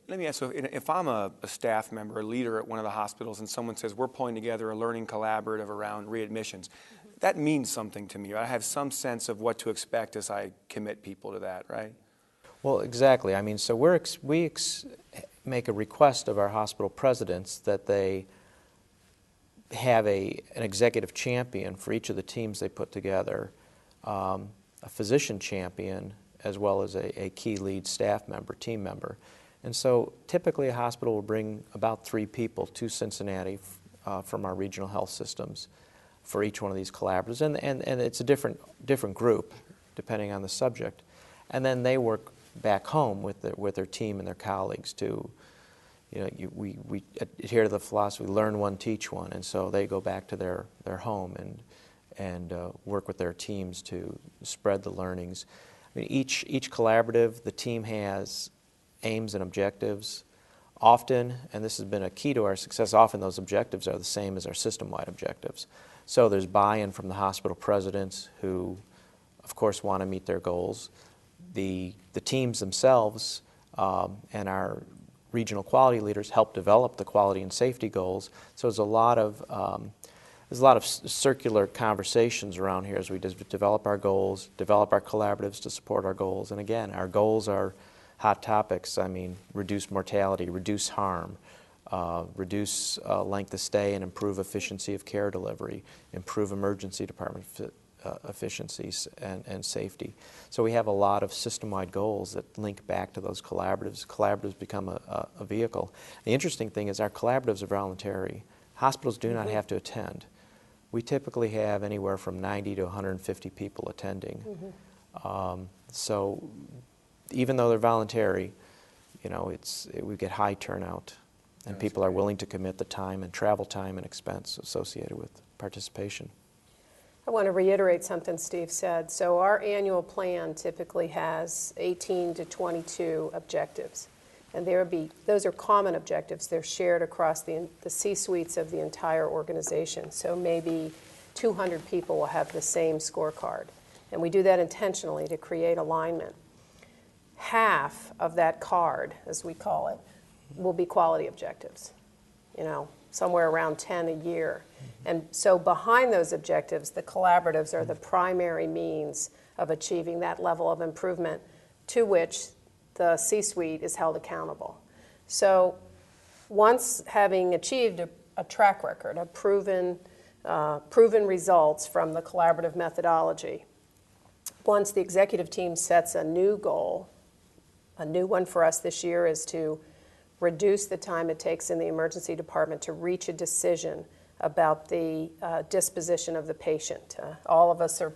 Let me ask, so if I'm a staff member, a leader at one of the hospitals, and someone says, we're pulling together a learning collaborative around readmissions, that means something to me. I have some sense of what to expect as I commit people to that, right? Well, exactly. I mean, so we make a request of our hospital presidents that they have an executive champion for each of the teams they put together, a physician champion, as well as a key lead staff member, team member. And so typically a hospital will bring about 3 people to Cincinnati from our regional health systems for each one of these collaboratives. And it's a different group depending on the subject. And then they work back home with their team and their colleagues to, we adhere to the philosophy, learn one, teach one. And so they go back to their home and work with their teams to spread the learnings. I mean, each collaborative, the team has aims and objectives. Often, and this has been a key to our success, often those objectives are the same as our system-wide objectives. So there's buy-in from the hospital presidents who, of course, want to meet their goals. The teams themselves and our regional quality leaders help develop the quality and safety goals. So there's a lot of circular conversations around here as we develop our goals, develop our collaboratives to support our goals. And again, our goals are hot topics. I mean, reduce mortality, reduce harm, reduce length of stay and improve efficiency of care delivery, improve emergency department efficiencies and safety. So we have a lot of system-wide goals that link back to those collaboratives. Collaboratives become a vehicle. The interesting thing is our collaboratives are voluntary. Hospitals do not have to attend. We typically have anywhere from 90 to 150 people attending. So even though they're voluntary, we get high turnout, and people are willing to commit the time and travel time and expense associated with participation. I want to reiterate something Steve said. So our annual plan typically has 18 to 22 objectives. And those are common objectives. They're shared across the C-suites of the entire organization. So maybe 200 people will have the same scorecard. And we do that intentionally to create alignment. Half of that card, as we call it, will be quality objectives, somewhere around 10 a year. And so behind those objectives, the collaboratives are the primary means of achieving that level of improvement to which the C-suite is held accountable. So once having achieved a track record of proven results from the collaborative methodology, once the executive team sets a new goal, a new one for us this year is to reduce the time it takes in the emergency department to reach a decision about the disposition of the patient. All of us are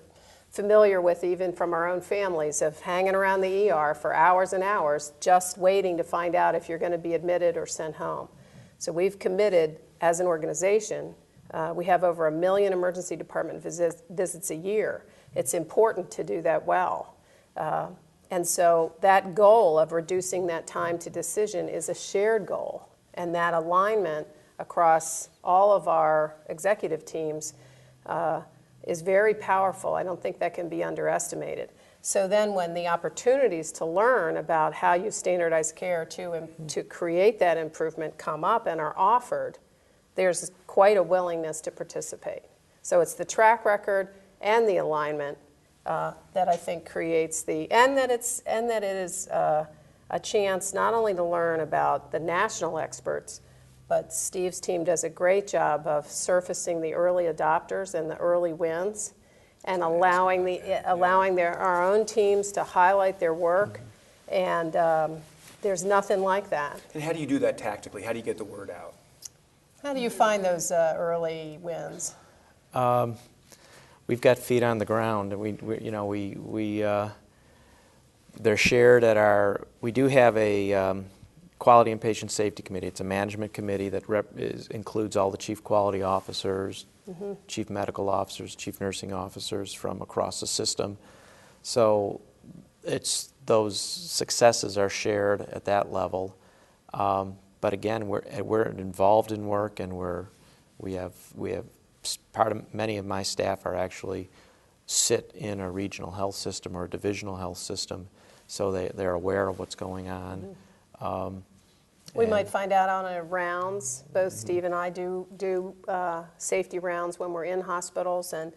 familiar with, even from our own families, of hanging around the ER for hours and hours just waiting to find out if you're going to be admitted or sent home. So we've committed as an organization, we have over 1 million emergency department visits a year. It's important to do that well. And so that goal of reducing that time to decision is a shared goal. And that alignment across all of our executive teams is very powerful. I don't think that can be underestimated. So then when the opportunities to learn about how you standardize care to create that improvement come up and are offered, there's quite a willingness to participate. So it's the track record and the alignment that I think creates and that it is a chance not only to learn about the national experts, but Steve's team does a great job of surfacing the early adopters and the early wins, and allowing our own teams to highlight their work. And there's nothing like that. And how do you do that tactically? How do you get the word out? How do you find those early wins? We've got feet on the ground. They're shared at our. We do have a Quality and Patient Safety Committee. It's a management committee that includes all the chief quality officers, chief medical officers, chief nursing officers from across the system. So those successes are shared at that level. But again, we're involved in work, and we have many of my staff are actually sit in a regional health system or a divisional health system, so they're aware of what's going on. We might find out on our rounds. Both Steve and I do safety rounds when we're in hospitals, and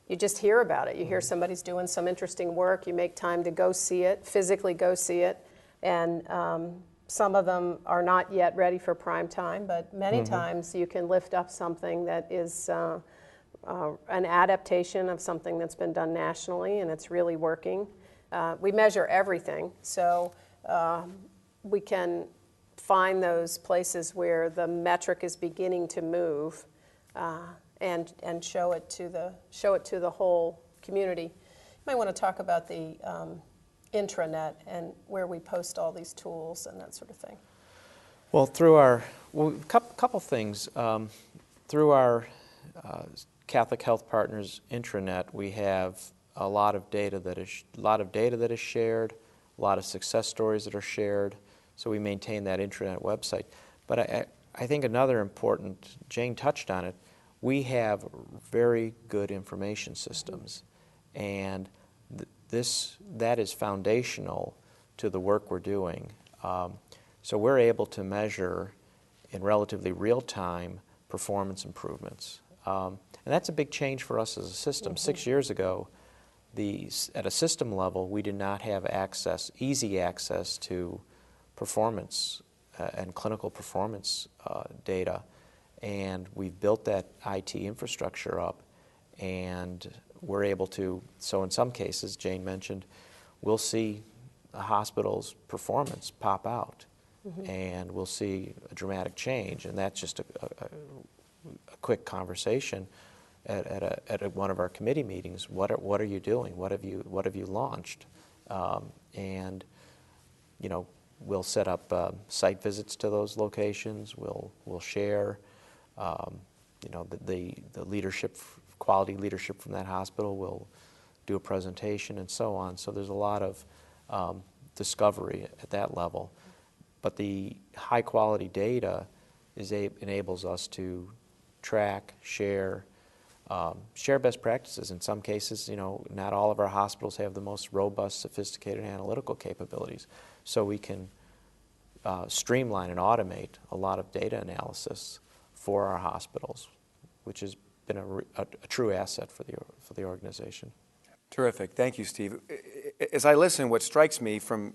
you just hear about it. You hear somebody's doing some interesting work. You make time to go see it, physically go see it, and some of them are not yet ready for prime time, but many times you can lift up something that is an adaptation of something that's been done nationally, and it's really working. We measure everything, so we can find those places where the metric is beginning to move, and show it to the whole community. You might want to talk about the intranet and where we post all these tools and that sort of thing. Well, through our couple things. Through our Catholic Health Partners intranet, we have a lot of data that is shared, a lot of success stories that are shared. So we maintain that intranet website. But I think another important, Jane touched on it, we have very good information systems, and that is foundational to the work we're doing. So we're able to measure in relatively real time performance improvements. And that's a big change for us as a system. 6 years ago, at a system level, we did not have easy access to performance and clinical performance data. And we've built that IT infrastructure up, and we're able to, so in some cases, Jane mentioned, we'll see a hospital's performance pop out, and we'll see a dramatic change, and that's just a quick conversation at one of our committee meetings. What are you doing? What have you launched? And you know, we'll set up site visits to those locations. We'll share, you know, the leadership, quality leadership from that hospital will do a presentation and so on. So there's a lot of discovery at that level. But the high quality data enables us to track, share best practices. In some cases, you know, not all of our hospitals have the most robust, sophisticated analytical capabilities. So we can streamline and automate a lot of data analysis for our hospitals, which has been a true asset for the organization. Terrific. Thank you, Steve. As I listen, what strikes me from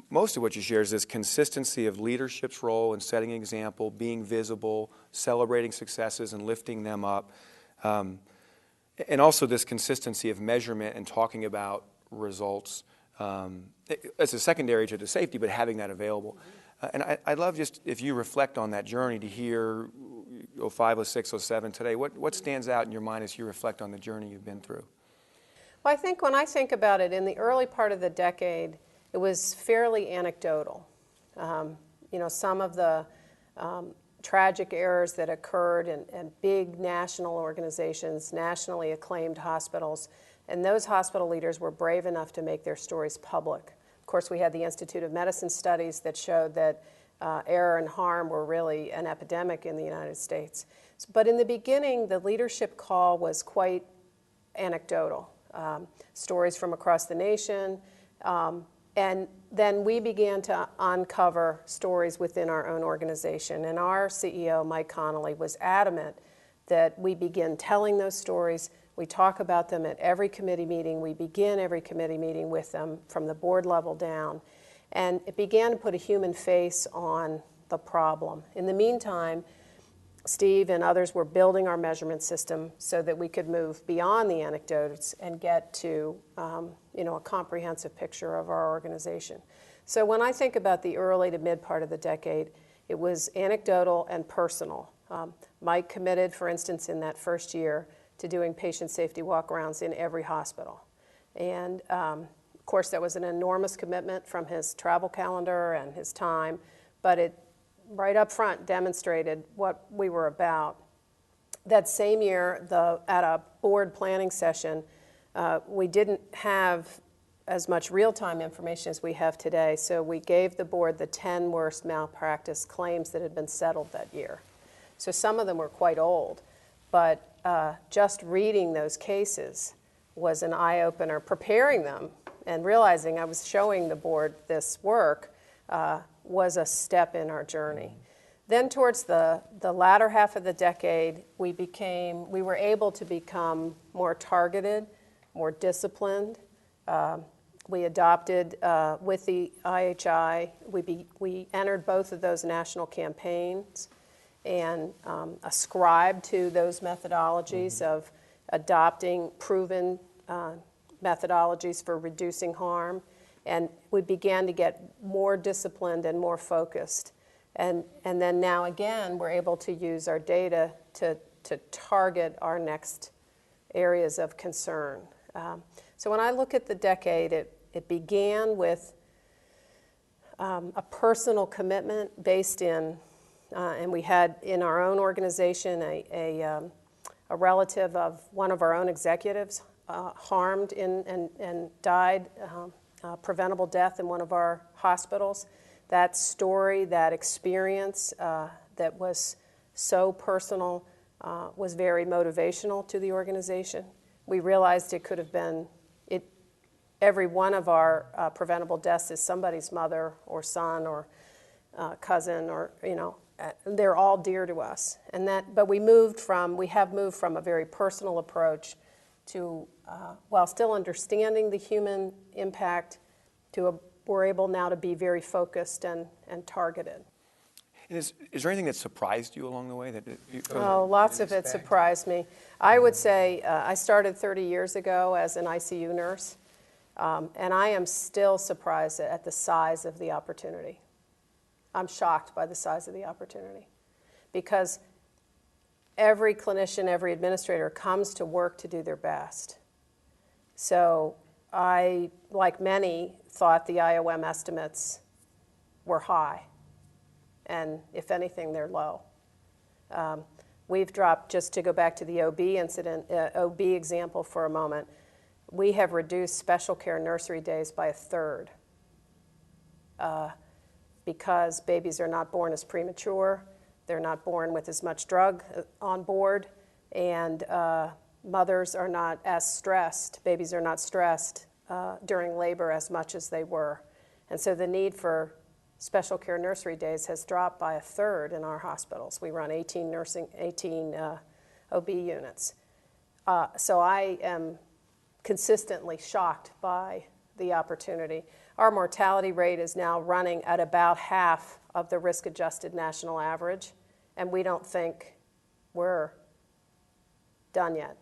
most of what you share is this consistency of leadership's role in setting an example, being visible, celebrating successes and lifting them up, and also this consistency of measurement and talking about results as a secondary to the safety, but having that available. And I'd love just, if you reflect on that journey, to hear 05, 06, 07 today, what stands out in your mind as you reflect on the journey you've been through? Well, I think when I think about it, in the early part of the decade, it was fairly anecdotal. You know, some of the tragic errors that occurred in big national organizations, nationally acclaimed hospitals, and those hospital leaders were brave enough to make their stories public. Of course, we had the Institute of Medicine studies that showed that error and harm were really an epidemic in the United States. But in the beginning, the leadership call was quite anecdotal. Stories from across the nation, and then we began to uncover stories within our own organization. And our CEO, Mike Connolly, was adamant that we begin telling those stories. We talk about them at every committee meeting. We begin every committee meeting with them from the board level down. And it began to put a human face on the problem. In the meantime, Steve and others were building our measurement system so that we could move beyond the anecdotes and get to you know, a comprehensive picture of our organization. So when I think about the early to mid part of the decade, it was anecdotal and personal. Mike committed, for instance, in that first year to doing patient safety walkarounds in every hospital. And of course, that was an enormous commitment from his travel calendar and his time, but it right up front demonstrated what we were about. That same year, at a board planning session, we didn't have as much real-time information as we have today, so we gave the board the 10 worst malpractice claims that had been settled that year. So some of them were quite old, but just reading those cases was an eye-opener. Preparing them and realizing I was showing the board this work, was a step in our journey. Then towards the latter half of the decade, we were able to become more targeted, more disciplined. We adopted, with the IHI, we entered both of those national campaigns and ascribed to those methodologies of adopting proven methodologies for reducing harm. And we began to get more disciplined and more focused. And then now again, we're able to use our data to target our next areas of concern. So when I look at the decade, it began with a personal commitment based in, and we had in our own organization a relative of one of our own executives harmed and died, preventable death in one of our hospitals. That story, that experience that was so personal was very motivational to the organization. We realized it could have been, every one of our preventable deaths is somebody's mother or son or cousin, or, they're all dear to us. But we have moved from a very personal approach to, while still understanding the human impact, we're able now to be very focused and targeted. And is there anything that surprised you along the way? Lots of it surprised me. I would say I started 30 years ago as an ICU nurse, and I am still surprised at the size of the opportunity. I'm shocked by the size of the opportunity, because every clinician, every administrator comes to work to do their best. So I, like many, thought the IOM estimates were high, and if anything, they're low. We've dropped, just to go back to the OB example for a moment, we have reduced special care nursery days by 1/3 because babies are not born as premature, they're not born with as much drug on board, and mothers are not as stressed, babies are not stressed during labor as much as they were. And so the need for special care nursery days has dropped by 1/3 in our hospitals. We run 18 OB units. So I am consistently shocked by the opportunity. Our mortality rate is now running at about half of the risk-adjusted national average, and we don't think we're done yet.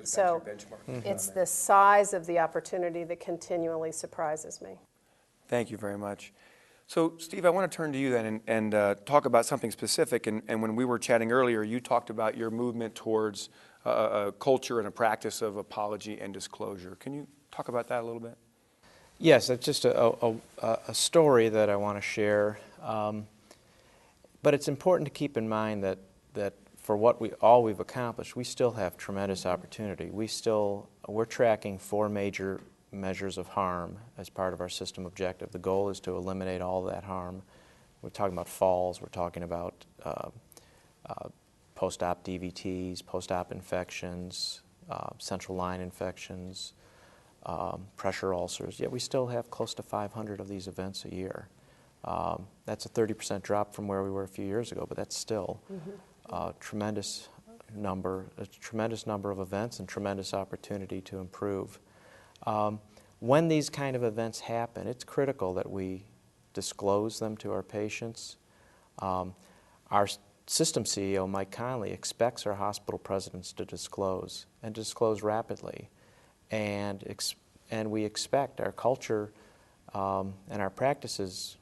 So it's the size of the opportunity that continually surprises me. Thank you very much. So, Steve, I want to turn to you then and talk about something specific. And when we were chatting earlier, you talked about your movement towards a culture and a practice of apology and disclosure. Can you talk about that a little bit? Yes, it's just a story that I want to share. But it's important to keep in mind that for all we've accomplished, we still have tremendous opportunity. We're tracking 4 major measures of harm as part of our system objective. The goal is to eliminate all of that harm. We're talking about falls, we're talking about post-op DVTs, post-op infections, central line infections, pressure ulcers. Yet we still have close to 500 of these events a year. That's a 30% drop from where we were a few years ago, but that's still a tremendous number of events and tremendous opportunity to improve. When these kind of events happen, it's critical that we disclose them to our patients. Our system CEO, Mike Conley, expects our hospital presidents to disclose, and disclose rapidly. And we expect our culture and our practices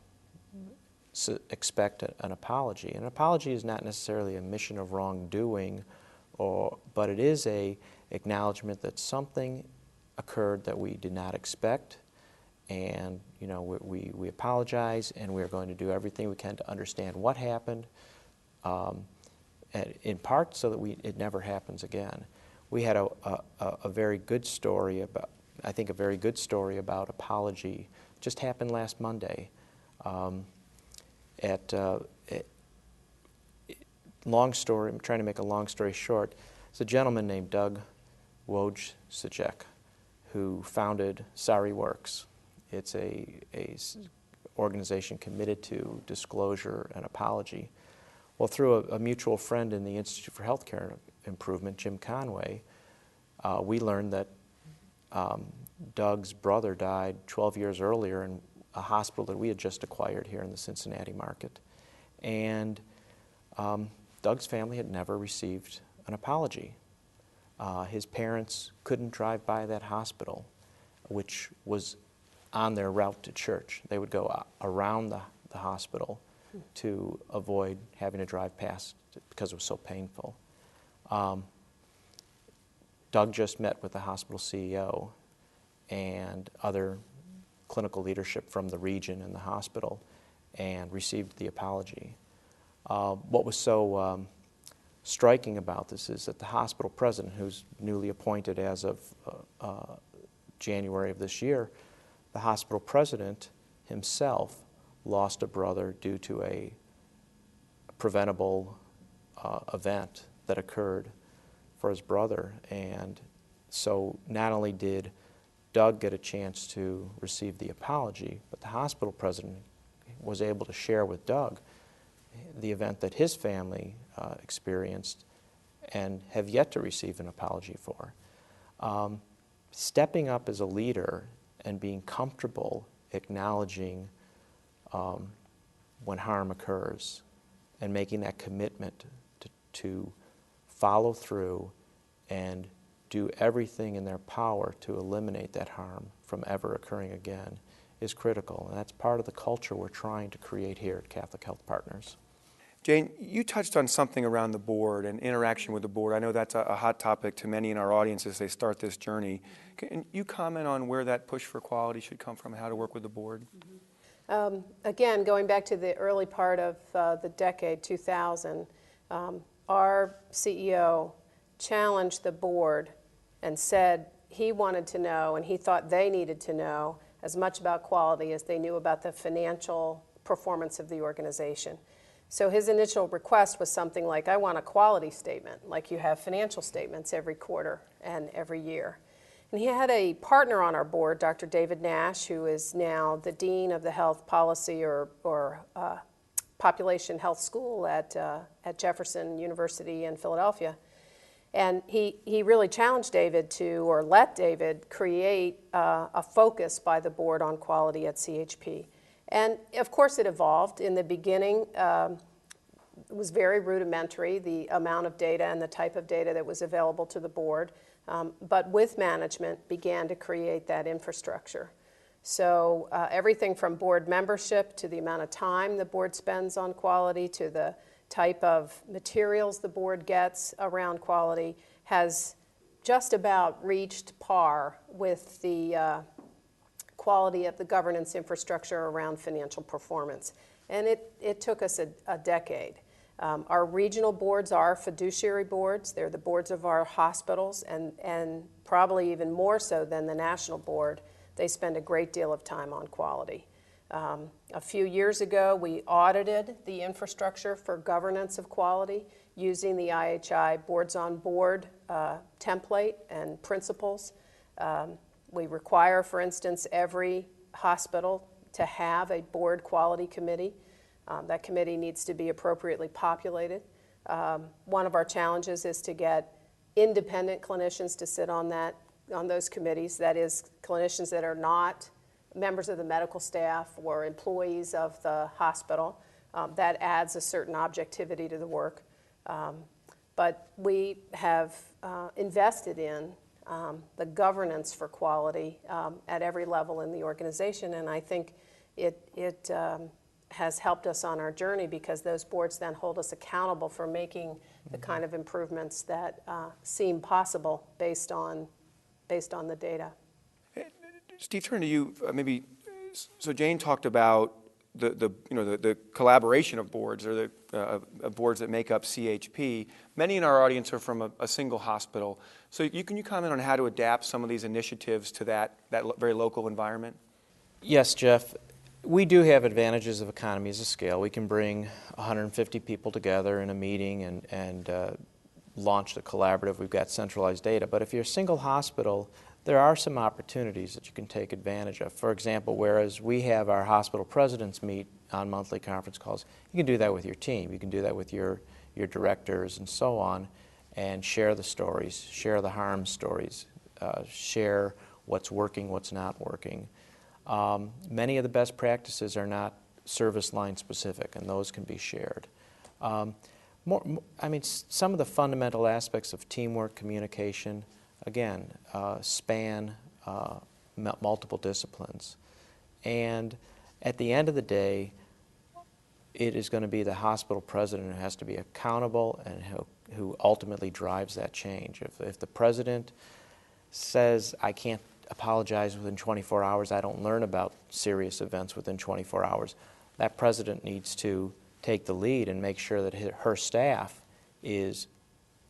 expect an apology. An apology is not necessarily a mission of wrongdoing, but it is an acknowledgement that something occurred that we did not expect, and we apologize, and we're going to do everything we can to understand what happened, in part so that it never happens again. We had a very good story about, I think, a very good story about apology. Just happened last Monday. Long story. I'm trying to make a long story short. It's a gentleman named Doug Wojcicki who founded Sorry Works. It's a organization committed to disclosure and apology. Well, through a mutual friend in the Institute for Healthcare Improvement, Jim Conway, we learned that Doug's brother died 12 years earlier in a hospital that we had just acquired here in the Cincinnati market. And Doug's family had never received an apology. His parents couldn't drive by that hospital, which was on their route to church. They would go around the hospital to avoid having to drive past it because it was so painful. Doug just met with the hospital CEO and other clinical leadership from the region and the hospital and received the apology. What was so striking about this is that the hospital president, who's newly appointed as of January of this year, the hospital president himself lost a brother due to a preventable event that occurred for his brother. And so not only did Doug get a chance to receive the apology, but the hospital president was able to share with Doug the event that his family experienced and have yet to receive an apology for. Stepping up as a leader and being comfortable acknowledging when harm occurs and making that commitment to follow through and do everything in their power to eliminate that harm from ever occurring again is critical. And that's part of the culture we're trying to create here at Catholic Health Partners. Jane, you touched on something around the board and interaction with the board. I know that's a hot topic to many in our audience as they start this journey. Can you comment on where that push for quality should come from and how to work with the board? Again, going back to the early part of the decade, 2000, our CEO challenged the board and said he wanted to know, and he thought they needed to know, as much about quality as they knew about the financial performance of the organization. So his initial request was something like, I want a quality statement, like you have financial statements every quarter and every year. And he had a partner on our board, Dr. David Nash, who is now the Dean of the Health Policy or Population Health School at Jefferson University in Philadelphia. And he really challenged David to, or let David create a focus by the board on quality at CHP. And of course it evolved. In the beginning, it was very rudimentary, the amount of data and the type of data that was available to the board. But with management began to create that infrastructure. So everything from board membership to the amount of time the board spends on quality to the type of materials the board gets around quality has just about reached par with the quality of the governance infrastructure around financial performance. And it took us a decade. Our regional boards are fiduciary boards. They're the boards of our hospitals, and probably even more so than the national board, they spend a great deal of time on quality. A few years ago, we audited the infrastructure for governance of quality using the IHI Boards on Board template and principles. We require, for instance, every hospital to have a board quality committee. That committee needs to be appropriately populated. One of our challenges is to get independent clinicians to sit on those committees, that is, clinicians that are not members of the medical staff or employees of the hospital. That adds a certain objectivity to the work. But we have invested in the governance for quality at every level in the organization, and I think it has helped us on our journey because those boards then hold us accountable for making the kind of improvements that seem possible based on the data. Steve, turn to you. Maybe. So Jane talked about the collaboration of boards or the boards that make up CHP. Many in our audience are from a single hospital. So can you comment on how to adapt some of these initiatives to that very local environment? Yes, Jeff. We do have advantages of economies of scale. We can bring 150 people together in a meeting and launch the collaborative. We've got centralized data. But if you're a single hospital, there are some opportunities that you can take advantage of. For example, whereas we have our hospital presidents meet on monthly conference calls, you can do that with your team. You can do that with your directors and so on, and share the stories, share the harm stories, share what's working, what's not working. Many of the best practices are not service line specific, and those can be shared. Some of the fundamental aspects of teamwork, communication, again, span multiple disciplines. And at the end of the day, it is going to be the hospital president who has to be accountable and who ultimately drives that change. If the president says, I can't apologize within 24 hours, I don't learn about serious events within 24 hours, that president needs to take the lead and make sure that her staff is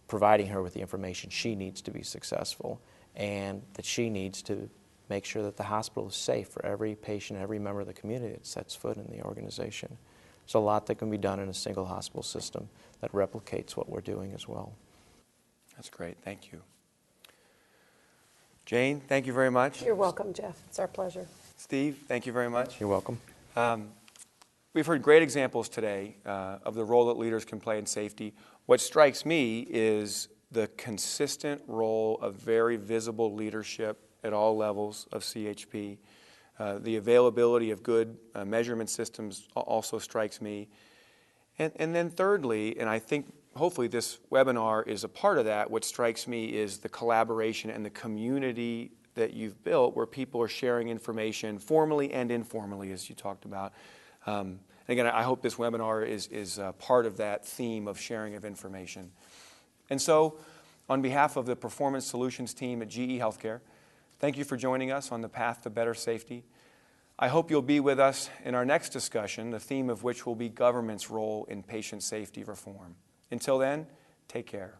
providing her with the information she needs to be successful, and that she needs to make sure that the hospital is safe for every patient, every member of the community that sets foot in the organization. There's a lot that can be done in a single hospital system that replicates what we're doing as well. That's great. Thank you. Jane, thank you very much. You're welcome, Jeff. It's our pleasure. Steve, thank you very much. You're welcome. We've heard great examples today of the role that leaders can play in safety. What strikes me is the consistent role of very visible leadership at all levels of CHP. The availability of good measurement systems also strikes me. And then thirdly, and I think hopefully this webinar is a part of that, what strikes me is the collaboration and the community that you've built where people are sharing information formally and informally, as you talked about. Again, I hope this webinar is part of that theme of sharing of information. And so, on behalf of the Performance Solutions team at GE Healthcare, thank you for joining us on the path to better safety. I hope you'll be with us in our next discussion, the theme of which will be government's role in patient safety reform. Until then, take care.